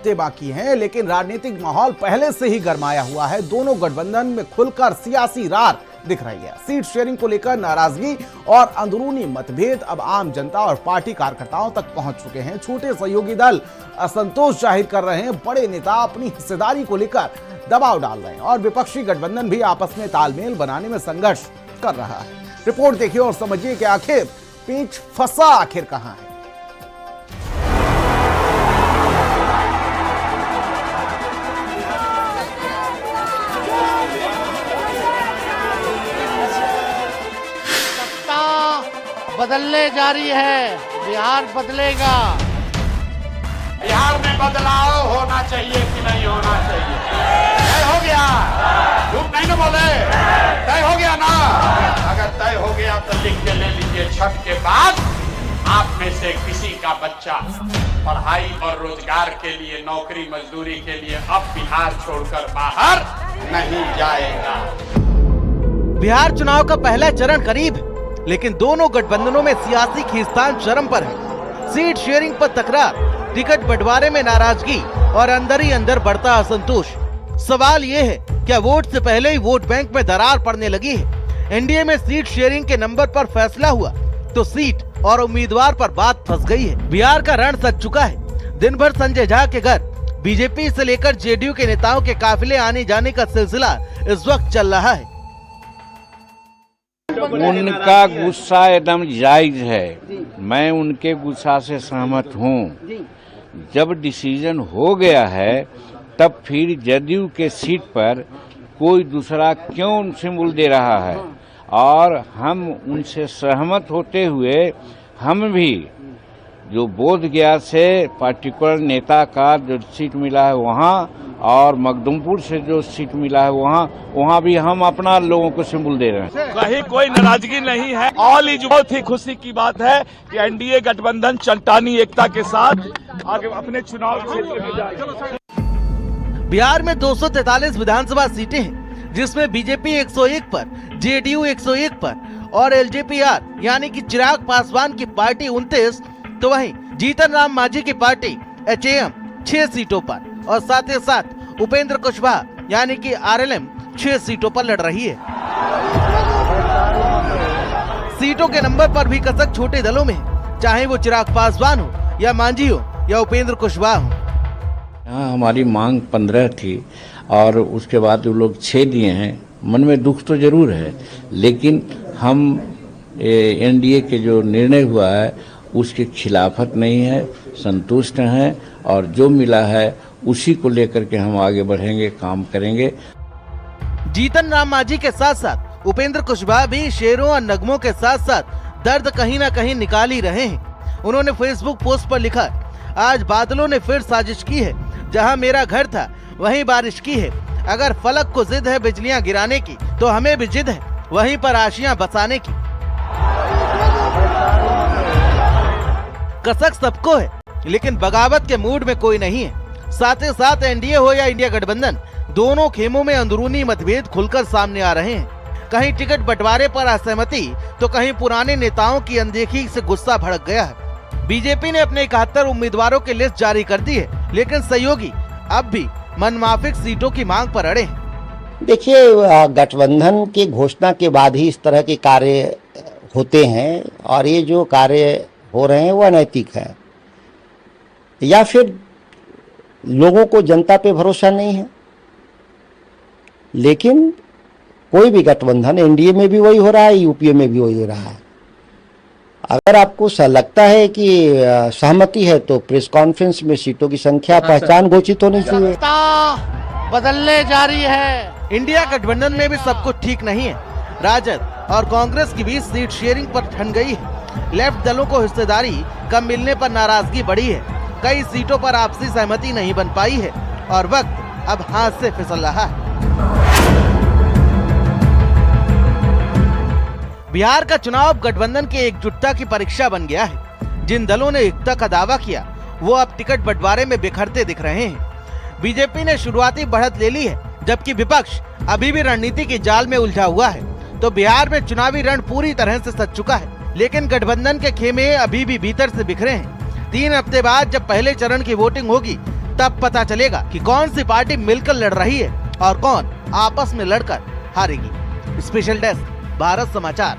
बाकी हैं, लेकिन राजनीतिक माहौल पहले से ही गरमाया हुआ है। दोनों गठबंधन में खुलकर सियासी रार दिख रही है। सीट शेयरिंग को लेकर नाराजगी और अंदरूनी मतभेद अब आम जनता और पार्टी कार्यकर्ताओं तक पहुंच चुके हैं। छोटे सहयोगी दल असंतोष जाहिर कर रहे हैं, बड़े नेता अपनी हिस्सेदारी को लेकर दबाव डाल रहे हैं और विपक्षी गठबंधन भी आपस में तालमेल बनाने में संघर्ष कर रहा है। रिपोर्ट देखिए और समझिए कि आखिर पेच फंसा आखिर कहां है। बदलने जारी है, बिहार बदलेगा। बिहार में बदलाव होना चाहिए कि नहीं होना चाहिए? तय हो गया, झूठ नहीं ना बोले, तय हो गया ना। अगर तय हो गया तो लिख के ले लीजिए, छठ के बाद आप में से किसी का बच्चा पढ़ाई और रोजगार के लिए, नौकरी मजदूरी के लिए अब बिहार छोड़कर बाहर नहीं जाएगा। बिहार चुनाव का पहला चरण करीब है, लेकिन दोनों गठबंधनों में सियासी खींचतान चरम पर है। सीट शेयरिंग पर तकरार, टिकट बंटवारे में नाराजगी और अंदर ही अंदर बढ़ता असंतोष। सवाल ये है, क्या वोट से पहले ही वोट बैंक में दरार पड़ने लगी है? एनडीए में सीट शेयरिंग के नंबर पर फैसला हुआ तो सीट और उम्मीदवार पर बात फंस गई है। बिहार का रण सज चुका है। दिन भर संजय झा के घर बीजेपी से लेकर जेडीयू के नेताओं के काफिले आने जाने का सिलसिला इस वक्त चल रहा है। उनका गुस्सा एकदम जायज है, मैं उनके गुस्सा से सहमत हूँ। जब डिसीजन हो गया है तब फिर जदयू के सीट पर कोई दूसरा क्यों उनसे मूल दे रहा है, और हम उनसे सहमत होते हुए हम भी जो बोध गया से पर्टिकुलर नेता का जो सीट मिला है वहाँ, और मखदूमपुर से जो सीट मिला है वहाँ भी हम अपना लोगों को सिंबल दे रहे हैं। कहीं कोई नाराजगी नहीं है। ऑल इज बहुत ही खुशी की बात है कि एनडीए गठबंधन चट्टानी एकता के साथ आगे अपने चुनाव क्षेत्र में जाएगा। बिहार में 243 विधानसभा सीटें हैं, जिसमें बीजेपी 101 पर, जेडीयू 101 पर और एलजेपीआर यानी कि चिराग पासवान की पार्टी 29, तो वहीं जीतन राम मांझी की पार्टी एचएएम 6 सीटों पर और साथ ही साथ उपेंद्र कुशवाहा यानी कि आरएलएम 6 सीटों पर लड़ रही है। सीटों के नंबर पर भी कसक छोटे दलों में है, चाहे वो चिराग पासवान हो या मांझी हो या उपेंद्र कुशवाहा हो। यहाँ हमारी मांग 15 थी और उसके बाद वो लोग 6 दिए हैं। मन में दुख तो जरूर है, लेकिन हम एनडीए के जो निर्णय हुआ है उसके खिलाफत नहीं है, संतुष्ट हैं और जो मिला है उसी को लेकर के हम आगे बढ़ेंगे, काम करेंगे। जीतन राम मांझी के साथ साथ उपेंद्र कुशवाहा भी शेरों और नगमों के साथ साथ दर्द कहीं ना कहीं निकाल ही रहे हैं। उन्होंने फेसबुक पोस्ट पर लिखा, आज बादलों ने फिर साजिश की है, जहां मेरा घर था वहीं बारिश की है। अगर फलक को जिद है बिजलियां गिराने की, तो हमें भी जिद है वहीं पर आशियां बसाने की। कसक सबको है, लेकिन बगावत के मूड में कोई नहीं है। साथ ही साथ एनडीए हो या इंडिया गठबंधन, दोनों खेमों में अंदरूनी मतभेद खुलकर सामने आ रहे हैं। कहीं टिकट बंटवारे पर असहमति, तो कहीं पुराने नेताओं की अनदेखी से गुस्सा भड़क गया है। बीजेपी ने अपने 71 उम्मीदवारों की लिस्ट जारी कर दी है, लेकिन सहयोगी अब भी मनमाफिक सीटों की मांग पर अड़े हैं। देखिए, गठबंधन की घोषणा के बाद ही इस तरह के कार्य होते हैं, और ये जो कार्य हो रहे हैं वो अनैतिक है, या फिर लोगों को जनता पे भरोसा नहीं है। लेकिन कोई भी गठबंधन, एनडीए में भी वही हो रहा है, यूपीए में भी वही हो रहा है। अगर आपको लगता है कि सहमति है तो प्रेस कॉन्फ्रेंस में सीटों की संख्या, पहचान घोषित होनी चाहिए। बदलने जारी है। इंडिया गठबंधन में भी सब कुछ ठीक नहीं है। राजद और कांग्रेस की बीच सीट शेयरिंग पर ठन गई है। लेफ्ट दलों को हिस्सेदारी कम मिलने पर नाराजगी बढ़ी है। कई सीटों पर आपसी सहमति नहीं बन पाई है और वक्त अब हाथ से फिसल रहा है। बिहार का चुनाव गठबंधन की एकजुटता की परीक्षा बन गया है। जिन दलों ने एकता का दावा किया वो अब टिकट बंटवारे में बिखरते दिख रहे हैं। बीजेपी ने शुरुआती बढ़त ले ली है, जबकि विपक्ष अभी भी रणनीति के जाल में उलझा हुआ है। तो बिहार में चुनावी रण पूरी तरह से सज चुका है, लेकिन गठबंधन के खेमे अभी भी भीतर से बिखरे हैं। 3 हफ्ते बाद जब पहले चरण की वोटिंग होगी, तब पता चलेगा कि कौन सी पार्टी मिलकर लड़ रही है और कौन आपस में लड़कर हारेगी। स्पेशल डेस्क, भारत समाचार।